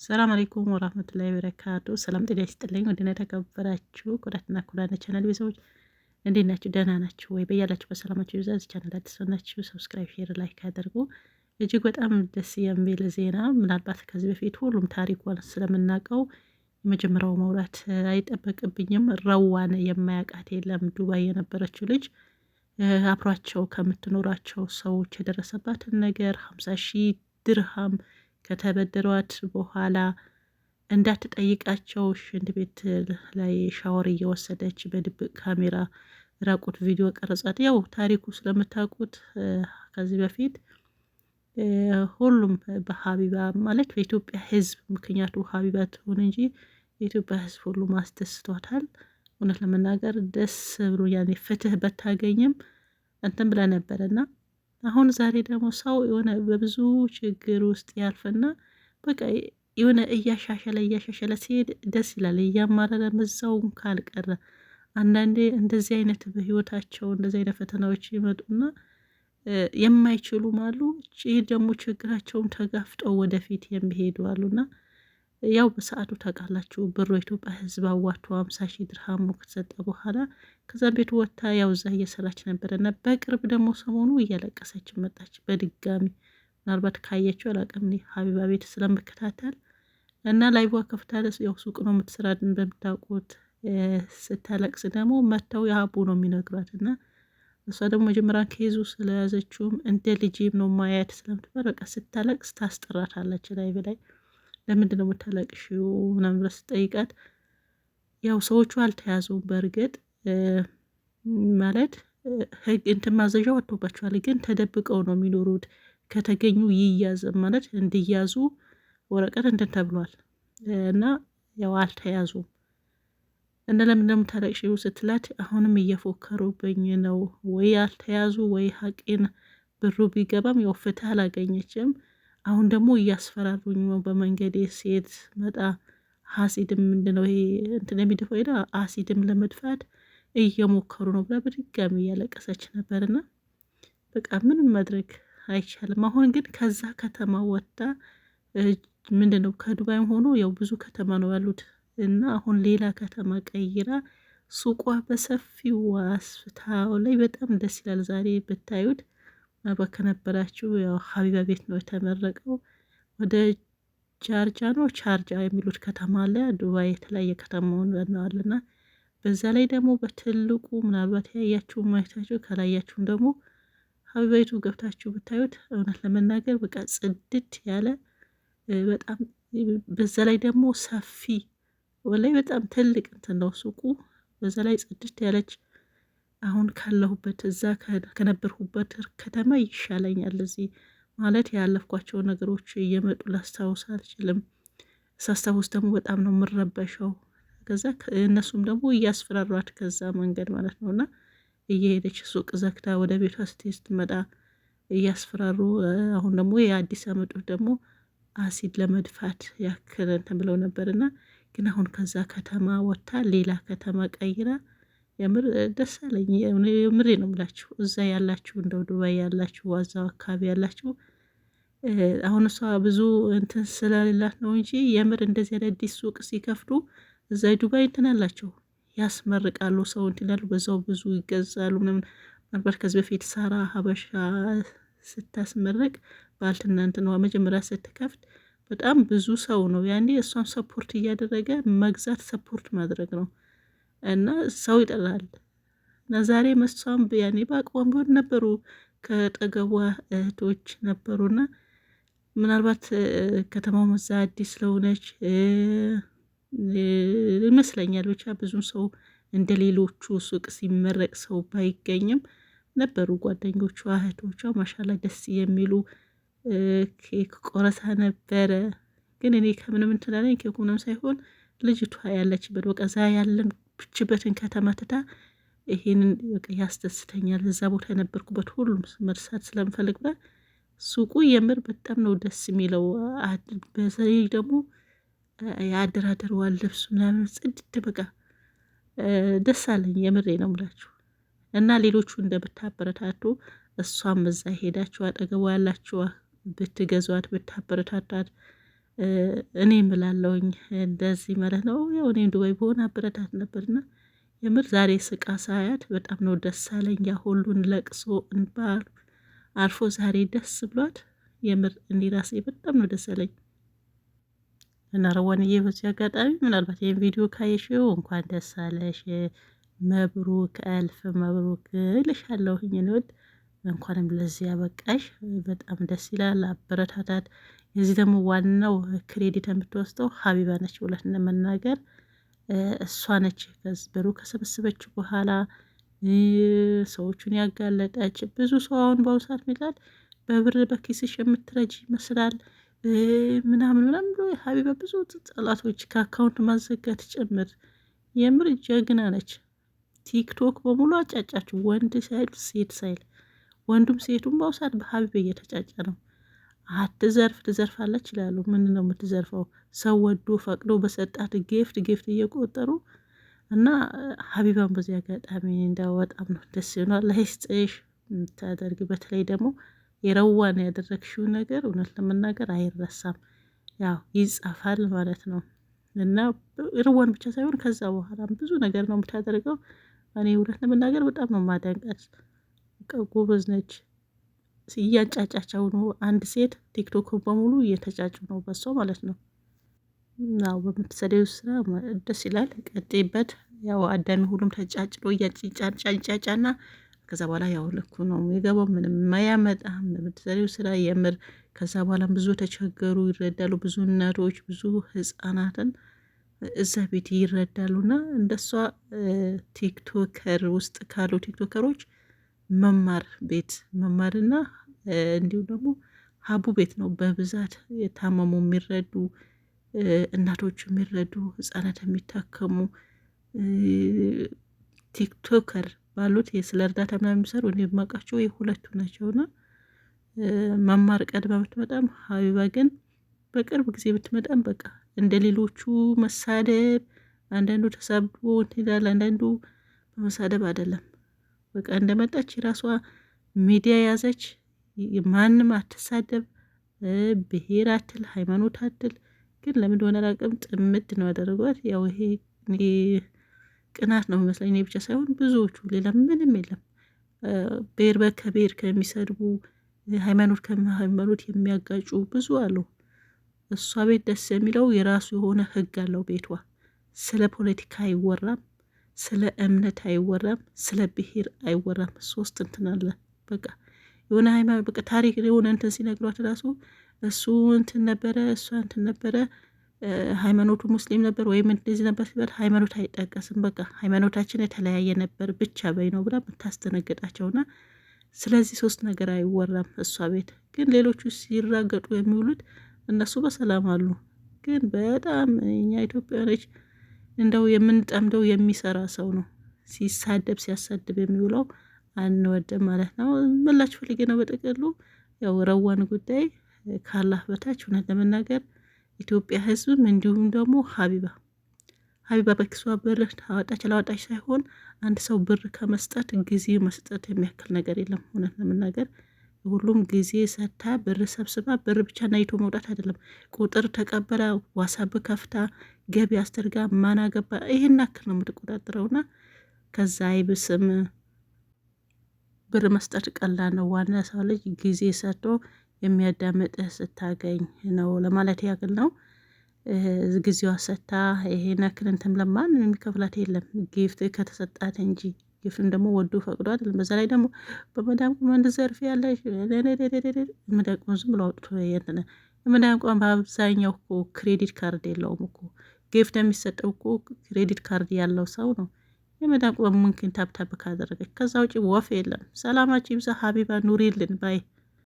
ሰላም አለይኩም ወራህመቱላሂ ወበረካቱ። ሰላም ጤና ይስጥልኝ። ወደና የተከበራችሁ ኩራትና ኩራነ ቻናል ቤተሰቦች እንዴት ናችሁ? ደህና ናችሁ ወይ? በያላችሁ በሰላማችሁ ይብዛ። እዚህ ቻናል አዲስ ናችሁ፣ ሰብስክራይብ፣ ሼር፣ ላይክ አድርጉ። እጅግ በጣም ደስ የሚል ዜና፣ ምናልባት ከዚህ በፊት ሁሉም ታሪኳን ስለምናውቀው የመጀመሪያው ማውራት አይጠበቅብኝም። ረዋን የማያውቃት የለም። ዱባይ የነበረችው ልጅ አብሯቸው ከምትኖራቸው ሰዎች የደረሰባትን ነገር 50,000 ድርሃም ከተበደሯት በኋላ እንዳትጠይቃቸው ሽንት ቤት ላይ ሻወር እየወሰደች በድብቅ ካሜራ ራቁት ቪዲዮ ቀረጻት። ያው ታሪኩ ስለምታውቁት ከዚህ በፊት ሁሉም በሀቢባ ማለት በኢትዮጵያ ሕዝብ ምክንያቱ ሀቢባ ትሆን እንጂ የኢትዮጵያ ሕዝብ ሁሉ ማስደስቷታል። እውነት ለመናገር ደስ ብሎ ያኔ ፍትህ በታገኝም እንትን ብላ ነበረና አሁን ዛሬ ደግሞ ሰው የሆነ በብዙ ችግር ውስጥ ያልፍና በቃ የሆነ እያሻሸለ ሲሄድ ደስ ይላል። እያማረረ መዛውም ካልቀረ አንዳንዴ እንደዚህ አይነት በህይወታቸው እንደዚህ አይነት ፈተናዎች ይመጡና የማይችሉም አሉ። ይህ ደግሞ ችግራቸውን ተጋፍጠው ወደፊት የሚሄዱ አሉና ያው በሰዓቱ ታውቃላችሁ ብሩ የኢትዮጵያ ህዝብ አዋቶ 50,000 ድርሃሙ ከተሰጠ በኋላ ከዛ ቤት ወጥታ ያው እዛ እየሰራች ነበረና በቅርብ ደግሞ ሰሞኑ እያለቀሰች መጣች በድጋሚ። ምናልባት ካየችው አላውቅም፣ ሀቢባ ቤት ስለምከታተል እና ላይቧ ከፍታለስ ያው ሱቅ ነው የምትሰራድን በምታውቁት። ስታለቅስ ደግሞ መተው የሀቡ ነው የሚነግሯት እና እሷ ደግሞ መጀመሪያ ከይዙ ስለያዘችውም እንደ ልጅም ነው ማያት ስለምትባል በቃ ስታለቅስ ታስጠራታለች ላይ በላይ ለምንድን ነው የምታለቅሽው ምናምን ብላ ስጠይቃት ያው ሰዎቹ አልተያዙም። በእርግጥ ማለት ህግ እንትን ማዘዣ ወጥቶባቸዋል፣ ግን ተደብቀው ነው የሚኖሩት። ከተገኙ ይያዝ ማለት እንዲያዙ ወረቀት እንትን ተብሏል እና ያው አልተያዙም። እና ለምን ነው የምታለቅሽው ስትላት አሁንም እየፎከሩብኝ ነው፣ ወይ አልተያዙ ወይ ሀቄን ብሩ ቢገባም ያው ፍትህ አላገኘችም። አሁን ደግሞ እያስፈራሩኝ ነው፣ በመንገዴ ሴት መጣ አሲድም ምንድነው ይሄ እንትን የሚደፋው ሄዳ አሲድም ለመድፋት እየሞከሩ ነው ብላ በድጋሚ እያለቀሰች ነበርና በቃ ምንም ማድረግ አይቻልም። አሁን ግን ከዛ ከተማ ወጥታ ምንድነው ከዱባይም ሆኖ ያው ብዙ ከተማ ነው ያሉት እና አሁን ሌላ ከተማ ቀይራ ሱቋ በሰፊው አስፍታው ላይ በጣም ደስ ይላል። ዛሬ ብታዩት ከነበራችሁ ያው ሀቢባ ቤት ነው የተመረቀው። ወደ ቻርጃ ነው ቻርጃ የሚሉት ከተማ አለ ዱባይ የተለያየ ከተማውን በነዋልና በዛ ላይ ደግሞ በትልቁ ምናልባት ያያችሁ ማየታችሁ ከላያችሁም ደግሞ ሀቢባይቱ ገብታችሁ ብታዩት እውነት ለመናገር በቃ ጽድት ያለ በጣም በዛ ላይ ደግሞ ሰፊ ወላይ በጣም ትልቅ እንትን ነው ሱቁ። በዛ ላይ ጽድት ያለች አሁን ካለሁበት እዛ ከነበርኩበት ከተማ ይሻለኛል። እዚህ ማለት ያለፍኳቸው ነገሮች እየመጡ ላስታውስ አልችልም። ሳስታውስ ደግሞ በጣም ነው የምረበሸው። ከዛ እነሱም ደግሞ እያስፈራሯት ከዛ መንገድ ማለት ነውና እየሄደች ሱቅ ዘግታ ወደ ቤቷ ስትመጣ እያስፈራሩ አሁን ደግሞ የአዲስ አመጡት ደግሞ አሲድ ለመድፋት ያክል እንትን ብለው ነበርና ግን አሁን ከዛ ከተማ ወጥታ ሌላ ከተማ ቀይራ የምር ደስ አለኝ። የምሬ ነው የምላችሁ እዛ ያላችሁ እንደው ዱባይ ያላችሁ ዋዛው አካባቢ ያላችሁ አሁን እሷ ብዙ እንትን ስለሌላት ነው እንጂ የምር እንደዚህ አዳዲስ ሱቅ ሲከፍቱ እዛ ዱባይ እንትን አላቸው ያስመርቃሉ፣ ሰው እንትን ይላሉ፣ በዛው ብዙ ይገዛሉ ምናምን። ምናልባት ከዚህ በፊት ሳራ ሀበሻ ስታስመርቅ ባልትና እንትንዋ መጀመሪያ ስትከፍት በጣም ብዙ ሰው ነው ያኔ እሷን ሰፖርት እያደረገ መግዛት ሰፖርት ማድረግ ነው እና ሰው ይጠላል። እና ዛሬ መሷም ያኔ በአቅሟም ቢሆን ነበሩ ከጠገቧ እህቶች ነበሩና ምናልባት ከተማው መዛ አዲስ ስለሆነች ይመስለኛል ብቻ ብዙ ሰው እንደ ሌሎቹ ሱቅ ሲመረቅ ሰው ባይገኝም ነበሩ ጓደኞቿ እህቶቿ ማሻላ ደስ የሚሉ ኬክ ቆረሳ ነበረ። ግን እኔ ከምንም እንትን አለኝ ኬኩ ምንም ሳይሆን ልጅቷ ያለችበት በቃ ዛ ያለችበትን ከተማ ትታ ይሄንን በቃ ያስደስተኛል። እዛ ቦታ የነበርኩበት ሁሉም መርሳት ስለምፈልግ ብላ ሱቁ የምር በጣም ነው ደስ የሚለው። በተለይ ደግሞ የአደራደረዋል ልብሱ ምናምን ጽድት በቃ ደስ አለኝ። የምሬ ነው የምላችሁ እና ሌሎቹ እንደምታበረታቱ እሷም እዛ ሄዳችሁ አጠገቧ ያላችሁ ብትገዟት ብታበረታታት እኔ እምላለሁኝ እንደዚህ ማለት ነው። ያው እኔም ዱባይ በሆነ አበረታት ነበርና የምር ዛሬ ስቃ ሳያት በጣም ነው ደስ አለኝ። ያ ሁሉን ለቅሶ እንባ አልፎ ዛሬ ደስ ብሏት የምር እኔ ራሴ በጣም ነው ደስ አለኝ። እና ረዋንዬ በዚህ አጋጣሚ ምናልባት ይህን ቪዲዮ ካየሽው እንኳን ደስ አለሽ፣ መብሩክ፣ አልፍ መብሩክ እልሻለሁኝ። እንወድ እንኳንም ለዚህ ያበቃሽ። በጣም ደስ ይላል። አበረታታት። የዚህ ደግሞ ዋናው ክሬዲት የምትወስደው ሀቢባ ነች። ብለት ለመናገር እሷ ነች ብሩ ከሰበሰበች በኋላ ሰዎቹን ያጋለጠች። ብዙ ሰው አሁን በአሁኑ ሰዓት ሚላል በብር በኪስሽ የምትረጅ ይመስላል ምናምን ምናምን ብሎ ሀቢባ ብዙ ጠላቶች ከአካውንት ማዘጋት ጭምር። የምር ጀግና ነች። ቲክቶክ በሙሉ አጫጫችው፣ ወንድ ሳይል ሴት ሳይል፣ ወንዱም ሴቱም በአሁኑ ሰዓት በሀቢባ እየተጫጨ ነው። አትዘርፍ ትዘርፋለች ይላሉ። ምን ነው የምትዘርፈው? ሰው ወዶ ፈቅዶ በሰጣት ጌፍት እየቆጠሩ እና ሀቢባን በዚህ አጋጣሚ እንዳው በጣም ነው ደስ ይሆናል። ለይስጥሽ የምታደርግ በተለይ ደግሞ የረዋን ያደረግሽው ነገር እውነት ለመናገር አይረሳም። ያው ይጻፋል ማለት ነው። እና ረዋን ብቻ ሳይሆን ከዛ በኋላም ብዙ ነገር ነው የምታደርገው። እኔ እውነት ለመናገር በጣም ነው ማደንቀት። ጎበዝ ነች። እያንጫጫቸው ነው። አንድ ሴት ቲክቶክ በሙሉ እየተጫጩ ነው በሷ ማለት ነው። ናው በምትሰደው ስራ ደስ ይላል። ቀጤበት። ያው አዳሚ ሁሉም ተጫጭሎ እያጫጫና ከዛ በኋላ ያው ልኩ ነው የሚገባው። ምንም ማያመጣም በምትሰደው ስራ የምር። ከዛ በኋላም ብዙ ተቸገሩ ይረዳሉ። ብዙ እናቶች ብዙ ህፃናትን እዛ ቤት ይረዳሉና እንደሷ ቲክቶከር ውስጥ ካሉ ቲክቶከሮች መማር ቤት መማርና እንዲሁም ደግሞ ሀቡ ቤት ነው በብዛት የታመሙ የሚረዱ እናቶች የሚረዱ ህጻናት የሚታከሙ ቲክቶከር ባሉት ስለ እርዳታ ምናምን የሚሰሩ እኔ የማውቃቸው የሁለቱ ናቸውና መማር ቀድማ ብትመጣም ሀቢባ ግን በቅርብ ጊዜ ብትመጣም በቃ እንደ ሌሎቹ መሳደብ፣ አንዳንዱ ተሳብቦ ይላል፣ አንዳንዱ በመሳደብ አይደለም። በቃ እንደመጣች የራሷ ሚዲያ ያዘች። ማንም አትሳደብ፣ ብሄር አትል፣ ሃይማኖት አትል። ግን ለምን እንደሆነ አላውቅም ጥምድ ነው ያደረጓት። ያው ይሄ ቅናት ነው የሚመስለኝ። እኔ ብቻ ሳይሆን ብዙዎቹ፣ ሌላ ምንም የለም። ብሄር ከብሄር ከሚሰድቡ ሃይማኖት ከሃይማኖት የሚያጋጩ ብዙ አሉ። እሷ ቤት ደስ የሚለው የራሱ የሆነ ህግ አለው ቤቷ። ስለ ፖለቲካ አይወራም፣ ስለ እምነት አይወራም፣ ስለ ብሄር አይወራም። ሶስት እንትን አለ በቃ የሆነ ሃይማኖት በቃ ታሪክ የሆነ እንትን ሲነግሯት ራሱ እሱ እንትን ነበረ እሷ እንትን ነበረ ሃይማኖቱ ሙስሊም ነበር ወይም እንደዚህ ነበር ሲባል ሃይማኖት አይጠቀስም። በቃ ሃይማኖታችን የተለያየ ነበር ብቻ በይ ነው ብላ የምታስደነግጣቸውና ስለዚህ ሶስት ነገር አይወራም እሷ ቤት። ግን ሌሎቹ ሲራገጡ የሚውሉት እነሱ በሰላም አሉ። ግን በጣም እኛ ኢትዮጵያኖች እንደው የምንጠምደው የሚሰራ ሰው ነው። ሲሳደብ ሲያሳድብ የሚውለው አንወድም ማለት ነው። ምላች ፈልጌ ነው በጥቅሉ ያው ረዋን ጉዳይ ካላህ በታች እውነት ለመናገር ኢትዮጵያ ህዝብም እንዲሁም ደግሞ ሀቢባ በኪሷ ብር ታወጣች አላወጣች ሳይሆን አንድ ሰው ብር ከመስጠት ጊዜ መስጠት የሚያክል ነገር የለም። እውነት ለመናገር ሁሉም ጊዜ ሰታ ብር ሰብስባ ብር ብቻ ናይቶ መውጣት አይደለም። ቁጥር ተቀበላ ዋሳብ ከፍታ ገቢ አስተርጋ ማናገባ ይሄን ያክል ነው የምትቆጣጥረውና ከዛ አይብስም። ብር መስጠት ቀላል ነው። ዋና ሰው ልጅ ጊዜ ሰጥቶ የሚያዳምጥህ ስታገኝ ነው ለማለት ያክል ነው። ጊዜዋ ሰታ ይሄን ያክል እንትን ለማን የሚከፍላት የለም ጊፍት ከተሰጣት እንጂ። ጊፍትን ደግሞ ወዶ ፈቅዶ አይደለም። በዛ ላይ ደግሞ በመዳም ቆመን ዘርፍ ያለሽ መዳም ዝም ብሎ አውጥቶ የእንትን መዳም ቆመን በአብዛኛው እኮ ክሬዲት ካርድ የለውም እኮ። ጊፍት የሚሰጠው እኮ ክሬዲት ካርድ ያለው ሰው ነው። የመዳም ቆመን ምንክን ታብታብ ካደረገች ከዛ ውጪ ወፍ የለም። ሰላማችሁ ይብዛ። ሀቢባ ኑሪልን ባይ